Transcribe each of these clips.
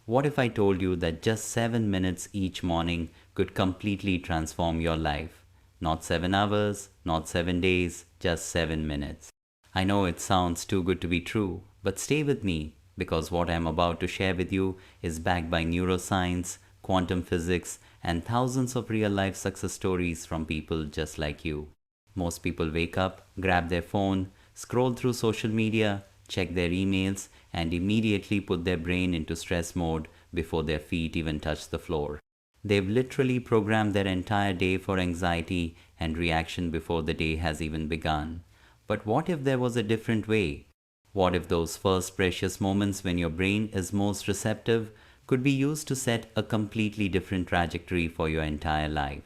What if I told you that just 7 minutes each morning could completely transform your life? Not 7 hours, not 7 days, just 7 minutes. I know it sounds too good to be true, but stay with me because what I'm about to share with you is backed by neuroscience, quantum physics, and thousands of real life success stories from people just like you. Most people wake up, grab their phone, scroll through social media, check their emails, and immediately put their brain into stress mode before their feet even touch the floor. They've literally programmed their entire day for anxiety and reaction before the day has even begun. But what if there was a different way? What if those first precious moments when your brain is most receptive could be used to set a completely different trajectory for your entire life?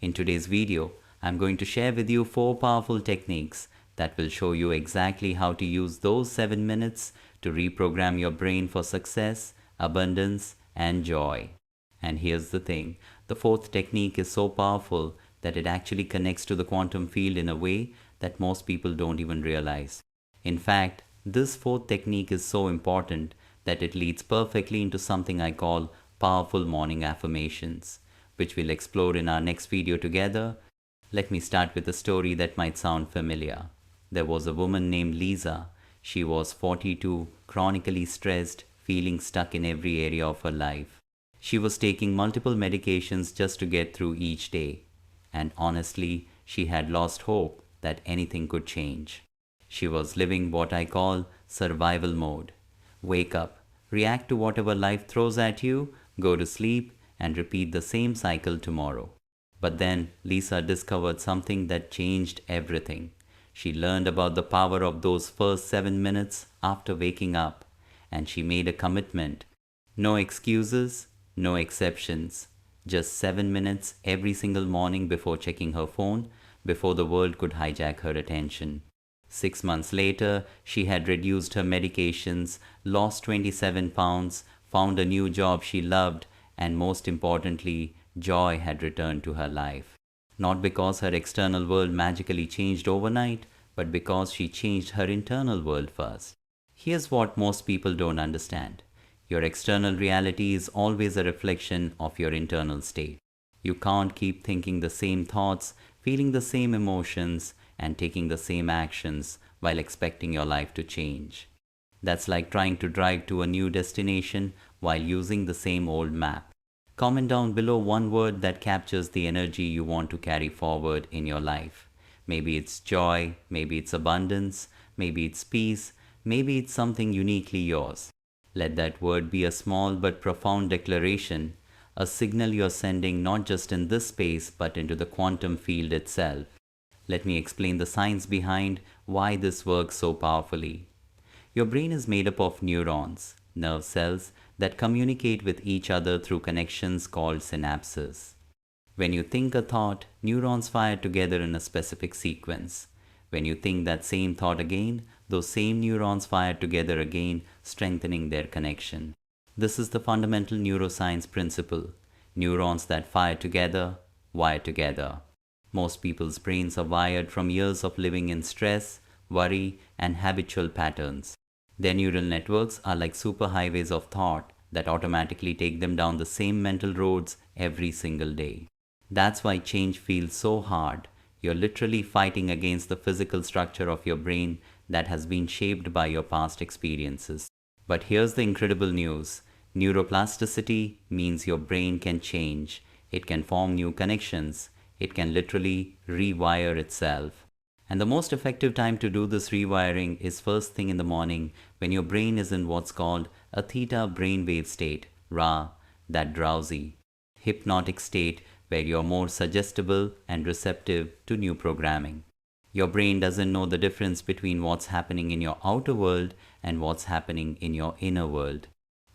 In today's video, I'm going to share with you 4 powerful techniques that will show you exactly how to use those 7 minutes to reprogram your brain for success, abundance, and joy. And here's the thing, the fourth technique is so powerful that it actually connects to the quantum field in a way that most people don't even realize. In fact, this fourth technique is so important that it leads perfectly into something I call powerful morning affirmations, which we'll explore in our next video together. Let me start with a story that might sound familiar. There was a woman named Lisa. She was 42, chronically stressed, feeling stuck in every area of her life. She was taking multiple medications just to get through each day. And honestly, she had lost hope that anything could change. She was living what I call survival mode. Wake up, react to whatever life throws at you, go to sleep, and repeat the same cycle tomorrow. But then Lisa discovered something that changed everything. She learned about the power of those first 7 minutes after waking up, and she made a commitment. No excuses, no exceptions. Just 7 minutes every single morning before checking her phone, before the world could hijack her attention. 6 months later, she had reduced her medications, lost 27 pounds, found a new job she loved, and most importantly, joy had returned to her life. Not because her external world magically changed overnight, but because she changed her internal world first. Here's what most people don't understand. Your external reality is always a reflection of your internal state. You can't keep thinking the same thoughts, feeling the same emotions, and taking the same actions while expecting your life to change. That's like trying to drive to a new destination while using the same old map. Comment down below one word that captures the energy you want to carry forward in your life. Maybe it's joy, maybe it's abundance, maybe it's peace, maybe it's something uniquely yours. Let that word be a small but profound declaration, a signal you're sending not just in this space but into the quantum field itself. Let me explain the science behind why this works so powerfully. Your brain is made up of neurons, nerve cells that communicate with each other through connections called synapses. When you think a thought, neurons fire together in a specific sequence. When you think that same thought again, those same neurons fire together again, strengthening their connection. This is the fundamental neuroscience principle. Neurons that fire together, wire together. Most people's brains are wired from years of living in stress, worry, and habitual patterns. Their neural networks are like superhighways of thought that automatically take them down the same mental roads every single day. That's why change feels so hard. You're literally fighting against the physical structure of your brain that has been shaped by your past experiences. But here's the incredible news. Neuroplasticity means your brain can change. It can form new connections. It can literally rewire itself. And the most effective time to do this rewiring is first thing in the morning when your brain is in what's called a theta brainwave state, RA, that drowsy, hypnotic state where you're more suggestible and receptive to new programming. Your brain doesn't know the difference between what's happening in your outer world and what's happening in your inner world.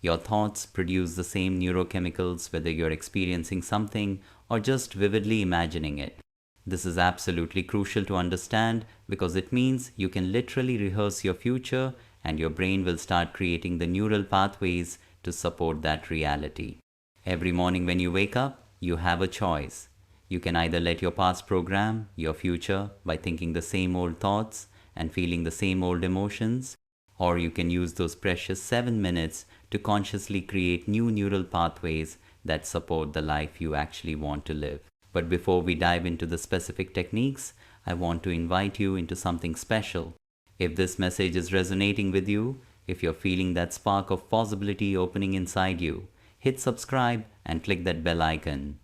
Your thoughts produce the same neurochemicals whether you're experiencing something or just vividly imagining it. This is absolutely crucial to understand because it means you can literally rehearse your future and your brain will start creating the neural pathways to support that reality. Every morning when you wake up, you have a choice. You can either let your past program your future by thinking the same old thoughts and feeling the same old emotions, or you can use those precious 7 minutes to consciously create new neural pathways that support the life you actually want to live. But before we dive into the specific techniques, I want to invite you into something special. If this message is resonating with you, if you're feeling that spark of possibility opening inside you, hit subscribe and click that bell icon.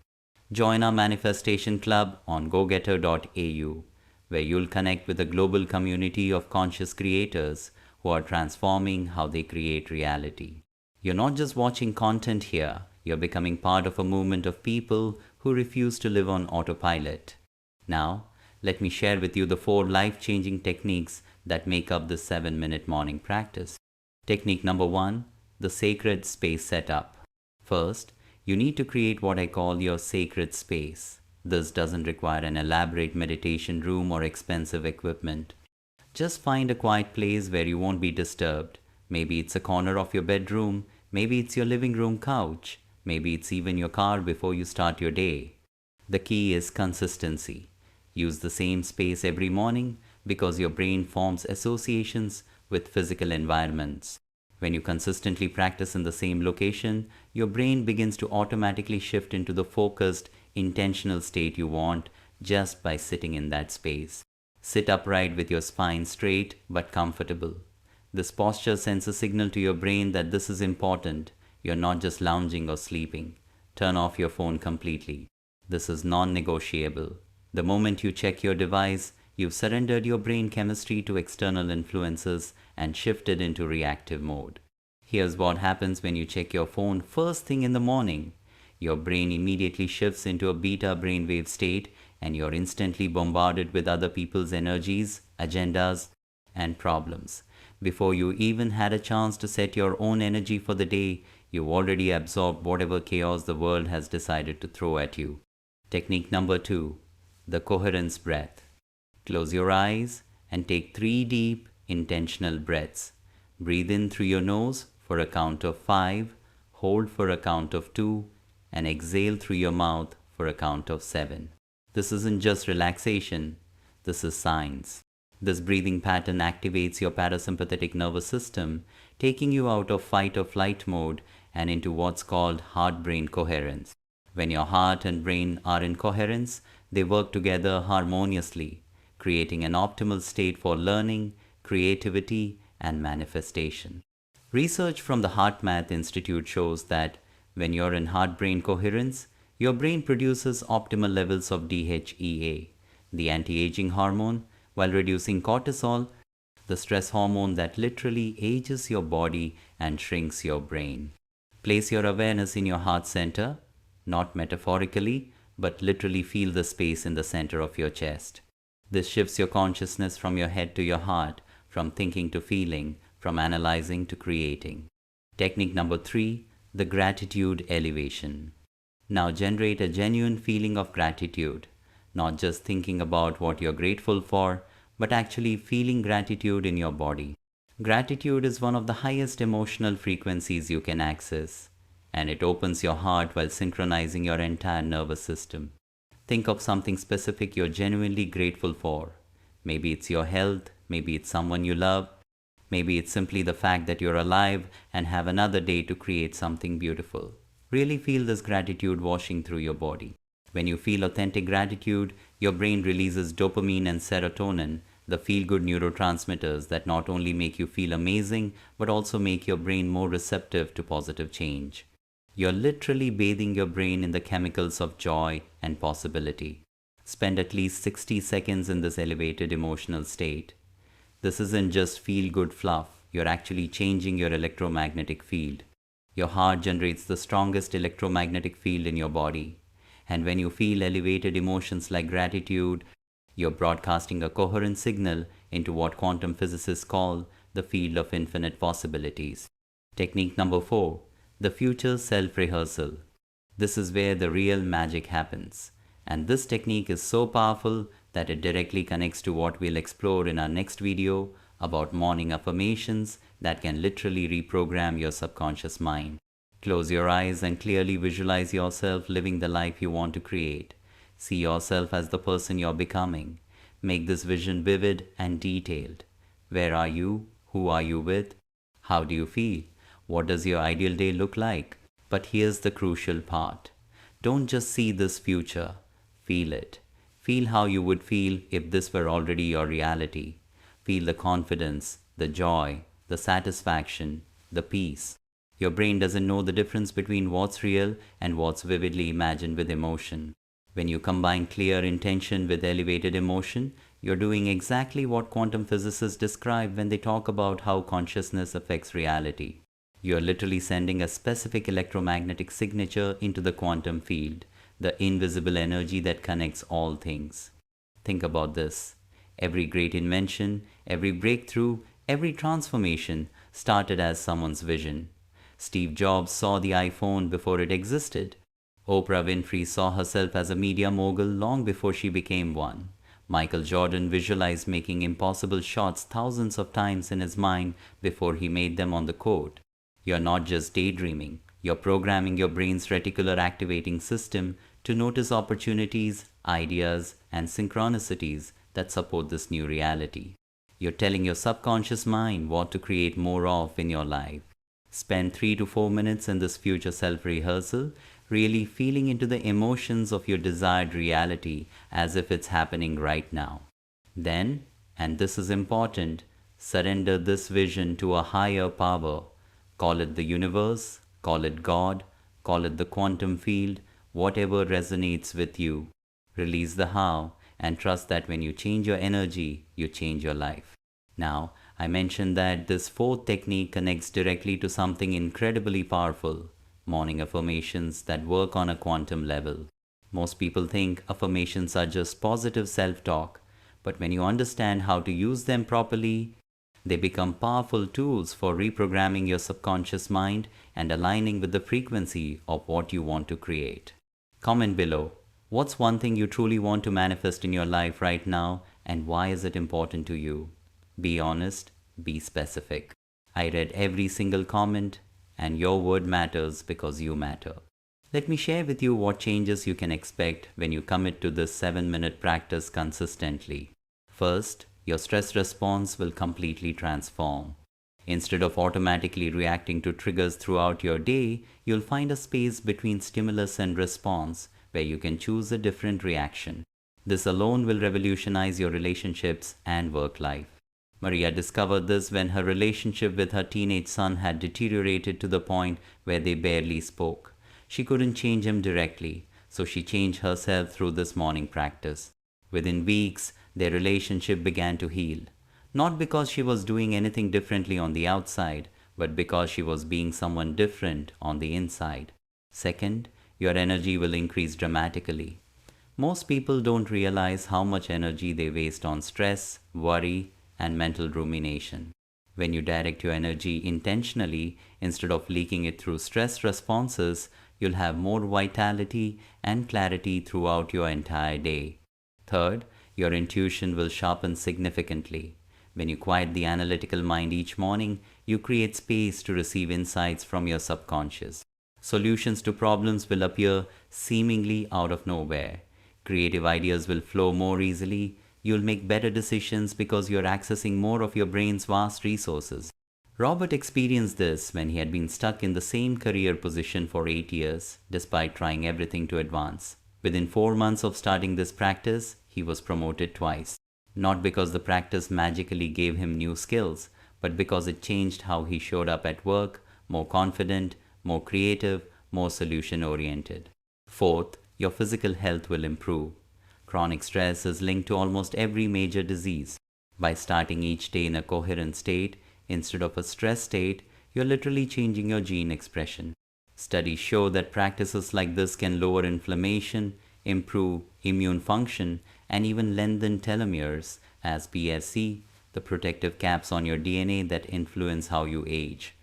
Join our manifestation club on gogetter.au, where you'll connect with a global community of conscious creators who are transforming how they create reality. You're not just watching content here, you're becoming part of a movement of people who refuse to live on autopilot. Now, let me share with you the 4 life-changing techniques that make up the 7-minute morning practice. Technique number 1, the sacred space setup. First, you need to create what I call your sacred space. This doesn't require an elaborate meditation room or expensive equipment. Just find a quiet place where you won't be disturbed. Maybe it's a corner of your bedroom, maybe it's your living room couch, maybe it's even your car before you start your day. The key is consistency. Use the same space every morning because your brain forms associations with physical environments. When you consistently practice in the same location, your brain begins to automatically shift into the focused, intentional state you want just by sitting in that space. Sit upright with your spine straight but comfortable. This posture sends a signal to your brain that this is important. You're not just lounging or sleeping. Turn off your phone completely. This is non-negotiable. The moment you check your device, you've surrendered your brain chemistry to external influences and shifted into reactive mode. Here's what happens when you check your phone first thing in the morning. Your brain immediately shifts into a beta brainwave state and you're instantly bombarded with other people's energies, agendas, and problems. Before you even had a chance to set your own energy for the day, you've already absorbed whatever chaos the world has decided to throw at you. Technique number 2, the coherence breath. Close your eyes and take 3 deep, intentional breaths. Breathe in through your nose for a count of 5, hold for a count of 2, and exhale through your mouth for a count of 7. This isn't just relaxation, this is science. This breathing pattern activates your parasympathetic nervous system, taking you out of fight or flight mode and into what's called heart-brain coherence. When your heart and brain are in coherence, they work together harmoniously, creating an optimal state for learning, creativity, and manifestation. Research from the HeartMath Institute shows that when you're in heart-brain coherence, your brain produces optimal levels of DHEA, the anti-aging hormone, while reducing cortisol, the stress hormone that literally ages your body and shrinks your brain. Place your awareness in your heart center, not metaphorically, but literally feel the space in the center of your chest. This shifts your consciousness from your head to your heart, from thinking to feeling, from analyzing to creating. Technique number 3, the gratitude elevation. Now generate a genuine feeling of gratitude, not just thinking about what you're grateful for, but actually feeling gratitude in your body. Gratitude is one of the highest emotional frequencies you can access, and it opens your heart while synchronizing your entire nervous system. Think of something specific you're genuinely grateful for. Maybe it's your health, maybe it's someone you love, maybe it's simply the fact that you're alive and have another day to create something beautiful. Really feel this gratitude washing through your body. When you feel authentic gratitude, your brain releases dopamine and serotonin, the feel-good neurotransmitters that not only make you feel amazing, but also make your brain more receptive to positive change. You're literally bathing your brain in the chemicals of joy and possibility. Spend at least 60 seconds in this elevated emotional state. This isn't just feel-good fluff, you're actually changing your electromagnetic field. Your heart generates the strongest electromagnetic field in your body. And when you feel elevated emotions like gratitude, you're broadcasting a coherent signal into what quantum physicists call the field of infinite possibilities. Technique number 4, the future self-rehearsal. This is where the real magic happens. And this technique is so powerful that it directly connects to what we'll explore in our next video about morning affirmations that can literally reprogram your subconscious mind. Close your eyes and clearly visualize yourself living the life you want to create. See yourself as the person you're becoming. Make this vision vivid and detailed. Where are you? Who are you with? How do you feel? What does your ideal day look like? But here's the crucial part. Don't just see this future, feel it. Feel how you would feel if this were already your reality. Feel the confidence, the joy, the satisfaction, the peace. Your brain doesn't know the difference between what's real and what's vividly imagined with emotion. When you combine clear intention with elevated emotion, you're doing exactly what quantum physicists describe when they talk about how consciousness affects reality. You're literally sending a specific electromagnetic signature into the quantum field, the invisible energy that connects all things. Think about this. Every great invention, every breakthrough, every transformation started as someone's vision. Steve Jobs saw the iPhone before it existed. Oprah Winfrey saw herself as a media mogul long before she became one. Michael Jordan visualized making impossible shots thousands of times in his mind before he made them on the court. You're not just daydreaming, you're programming your brain's reticular activating system to notice opportunities, ideas, and synchronicities that support this new reality. You're telling your subconscious mind what to create more of in your life. Spend 3 to 4 minutes in this future self rehearsal, really feeling into the emotions of your desired reality as if it's happening right now. Then, and this is important, surrender this vision to a higher power. Call it the universe, call it God, call it the quantum field, whatever resonates with you. Release the how and trust that when you change your energy, you change your life. Now, I mentioned that this fourth technique connects directly to something incredibly powerful, morning affirmations that work on a quantum level. Most people think affirmations are just positive self-talk, but when you understand how to use them properly, they become powerful tools for reprogramming your subconscious mind and aligning with the frequency of what you want to create. Comment below. What's one thing you truly want to manifest in your life right now, and why is it important to you? Be honest, be specific. I read every single comment, and your word matters because you matter. Let me share with you what changes you can expect when you commit to this 7-minute practice consistently. First, your stress response will completely transform. Instead of automatically reacting to triggers throughout your day, you'll find a space between stimulus and response where you can choose a different reaction. This alone will revolutionize your relationships and work life. Maria discovered this when her relationship with her teenage son had deteriorated to the point where they barely spoke. She couldn't change him directly, so she changed herself through this morning practice. Within weeks, their relationship began to heal. Not because she was doing anything differently on the outside, but because she was being someone different on the inside. Second, your energy will increase dramatically. Most people don't realize how much energy they waste on stress, worry, and mental rumination. When you direct your energy intentionally instead of leaking it through stress responses, you'll have more vitality and clarity throughout your entire day. Third, your intuition will sharpen significantly. When you quiet the analytical mind each morning, you create space to receive insights from your subconscious. Solutions to problems will appear seemingly out of nowhere. Creative ideas will flow more easily. You'll make better decisions because you're accessing more of your brain's vast resources. Robert experienced this when he had been stuck in the same career position for 8 years, despite trying everything to advance. Within 4 months of starting this practice, he was promoted twice. Not because the practice magically gave him new skills, but because it changed how he showed up at work, more confident, more creative, more solution-oriented. Fourth, your physical health will improve. Chronic stress is linked to almost every major disease. By starting each day in a coherent state, instead of a stress state, you're literally changing your gene expression. Studies show that practices like this can lower inflammation, improve immune function, and even lengthen telomeres, as PSC, the protective caps on your DNA that influence how you age.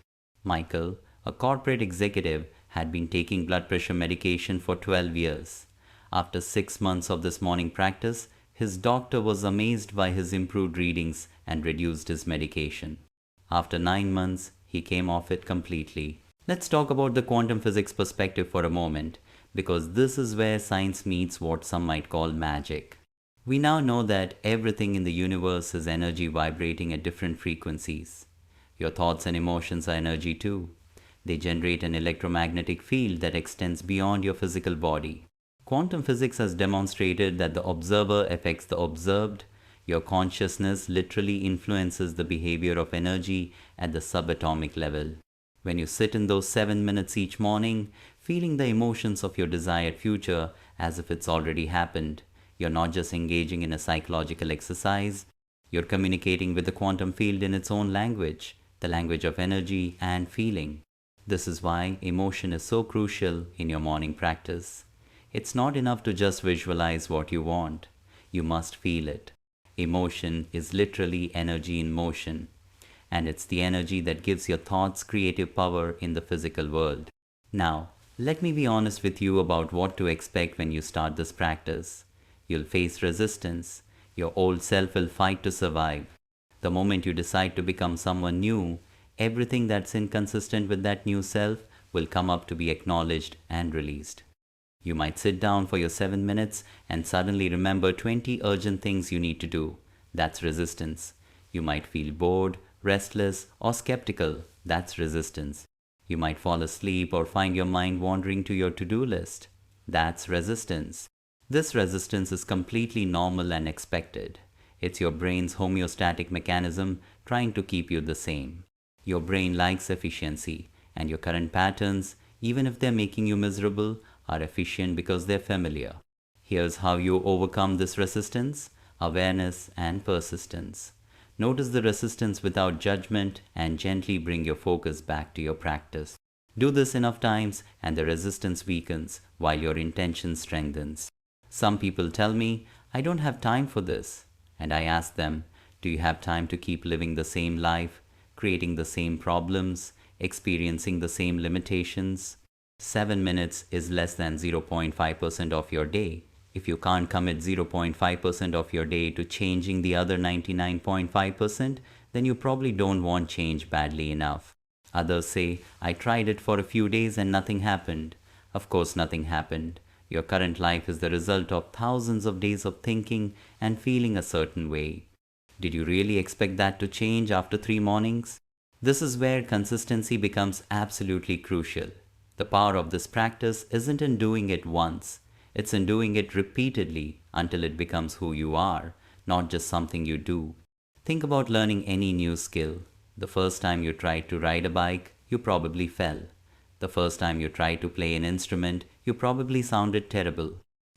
Michael, a corporate executive, had been taking blood pressure medication for 12 years. After 6 months of this morning practice, his doctor was amazed by his improved readings and reduced his medication. After 9 months, he came off it completely. Let's talk about the quantum physics perspective for a moment, because this is where science meets what some might call magic. We now know that everything in the universe is energy vibrating at different frequencies. Your thoughts and emotions are energy too. They generate an electromagnetic field that extends beyond your physical body. Quantum physics has demonstrated that the observer affects the observed. Your consciousness literally influences the behavior of energy at the subatomic level. When you sit in those 7 minutes each morning, feeling the emotions of your desired future as if it's already happened, you're not just engaging in a psychological exercise, you're communicating with the quantum field in its own language, the language of energy and feeling. This is why emotion is so crucial in your morning practice. It's not enough to just visualize what you want. You must feel it. Emotion is literally energy in motion, and it's the energy that gives your thoughts creative power in the physical world. Now, let me be honest with you about what to expect when you start this practice. You'll face resistance. Your old self will fight to survive. The moment you decide to become someone new, everything that's inconsistent with that new self will come up to be acknowledged and released. You might sit down for your 7 minutes and suddenly remember 20 urgent things you need to do. That's resistance. You might feel bored, restless, or skeptical. That's resistance. You might fall asleep or find your mind wandering to your to-do list. That's resistance. This resistance is completely normal and expected. It's your brain's homeostatic mechanism trying to keep you the same. Your brain likes efficiency, and your current patterns, even if they're making you miserable, are efficient because they're familiar. Here's how you overcome this resistance: awareness and persistence. Notice the resistance without judgment and gently bring your focus back to your practice. Do this enough times and the resistance weakens while your intention strengthens. Some people tell me, I don't have time for this. And I ask them, do you have time to keep living the same life, creating the same problems, experiencing the same limitations? 7 minutes is less than 0.5% of your day. If you can't commit 0.5% of your day to changing the other 99.5%, then you probably don't want change badly enough. Others say, I tried it for a few days and nothing happened. Of course, nothing happened. Your current life is the result of thousands of days of thinking and feeling a certain way. Did you really expect that to change after 3 mornings? This is where consistency becomes absolutely crucial. The power of this practice isn't in doing it once. It's in doing it repeatedly until it becomes who you are, not just something you do. Think about learning any new skill. The first time you tried to ride a bike, you probably fell. The first time you tried to play an instrument, you probably sounded terrible.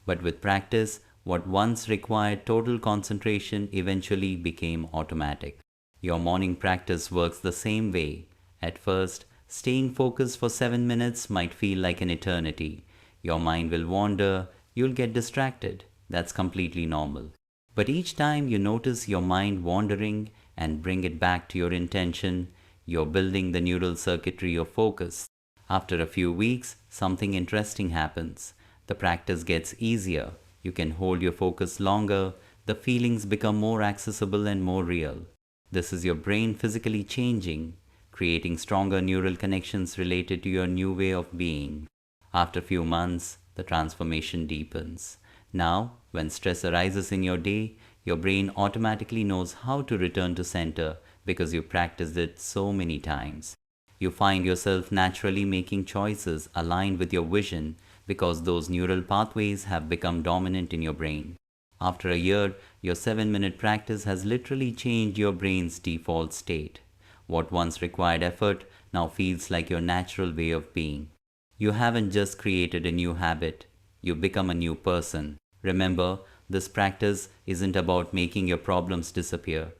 But with practice, what once required total concentration eventually became automatic. Your morning practice works the same way. At first, staying focused for 7 minutes might feel like an eternity. Your mind will wander, you'll get distracted. That's completely normal. But each time you notice your mind wandering and bring it back to your intention, you're building the neural circuitry of focus. After a few weeks, something interesting happens. The practice gets easier. You can hold your focus longer. The feelings become more accessible and more real. This is your brain physically changing, creating stronger neural connections related to your new way of being. After a few months, the transformation deepens. Now, when stress arises in your day, your brain automatically knows how to return to center because you practiced it so many times. You find yourself naturally making choices aligned with your vision because those neural pathways have become dominant in your brain. After a year, your 7-minute practice has literally changed your brain's default state. What once required effort now feels like your natural way of being. You haven't just created a new habit, you've become a new person. Remember, this practice isn't about making your problems disappear.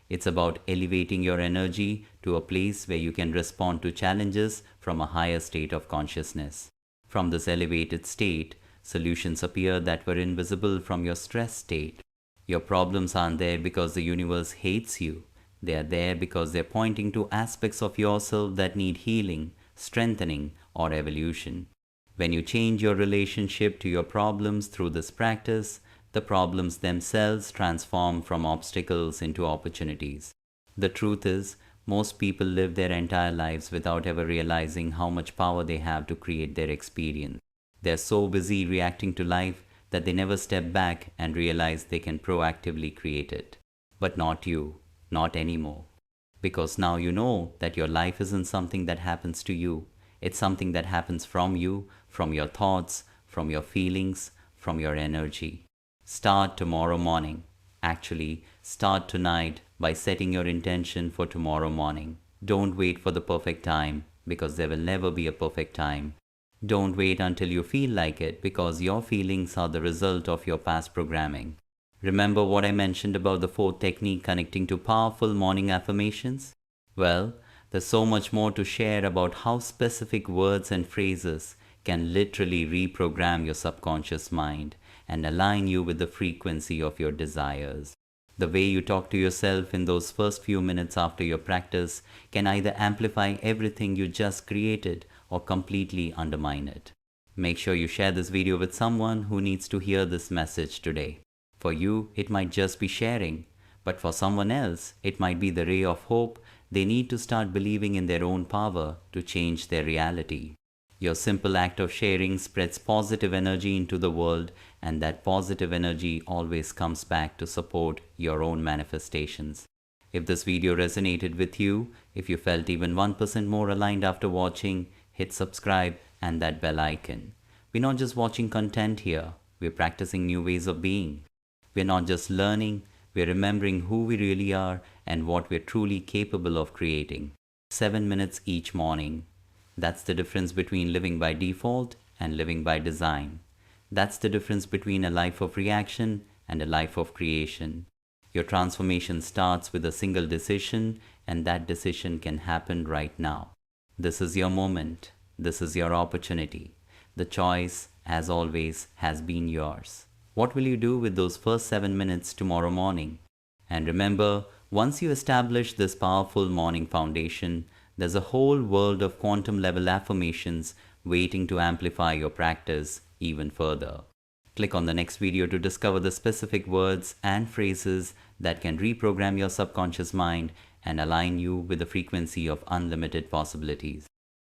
It's about elevating your energy to a place where you can respond to challenges from a higher state of consciousness. From this elevated state, solutions appear that were invisible from your stress state. Your problems aren't there because the universe hates you. They are there because they're pointing to aspects of yourself that need healing, strengthening, or evolution. When you change your relationship to your problems through this practice, the problems themselves transform from obstacles into opportunities. The truth is, most people live their entire lives without ever realizing how much power they have to create their experience. They're so busy reacting to life that they never step back and realize they can proactively create it. But not you, not anymore. Because now you know that your life isn't something that happens to you. It's something that happens from you, from your thoughts, from your feelings, from your energy. Start tomorrow morning. Actually, start tonight by setting your intention for tomorrow morning. Don't wait for the perfect time because there will never be a perfect time. Don't wait until you feel like it because your feelings are the result of your past programming. Remember what I mentioned about the fourth technique connecting to powerful morning affirmations? Well, there's so much more to share about how specific words and phrases can literally reprogram your subconscious mind and align you with the frequency of your desires. The way you talk to yourself in those first few minutes after your practice can either amplify everything you just created or completely undermine it. Make sure you share this video with someone who needs to hear this message today. For you, it might just be sharing, but for someone else, it might be the ray of hope they need to start believing in their own power to change their reality. Your simple act of sharing spreads positive energy into the world, and that positive energy always comes back to support your own manifestations. If this video resonated with you, if you felt even 1% more aligned after watching, hit subscribe and that bell icon. We're not just watching content here, we're practicing new ways of being. We're not just learning, we're remembering who we really are and what we're truly capable of creating. 7 minutes each morning. That's the difference between living by default and living by design. That's the difference between a life of reaction and a life of creation. Your transformation starts with a single decision, and that decision can happen right now. This is your moment. This is your opportunity. The choice, as always, has been yours. What will you do with those first 7 minutes tomorrow morning? And remember, once you establish this powerful morning foundation, there's a whole world of quantum level affirmations waiting to amplify your practice even further. Click on the next video to discover the specific words and phrases that can reprogram your subconscious mind and align you with the frequency of unlimited possibilities.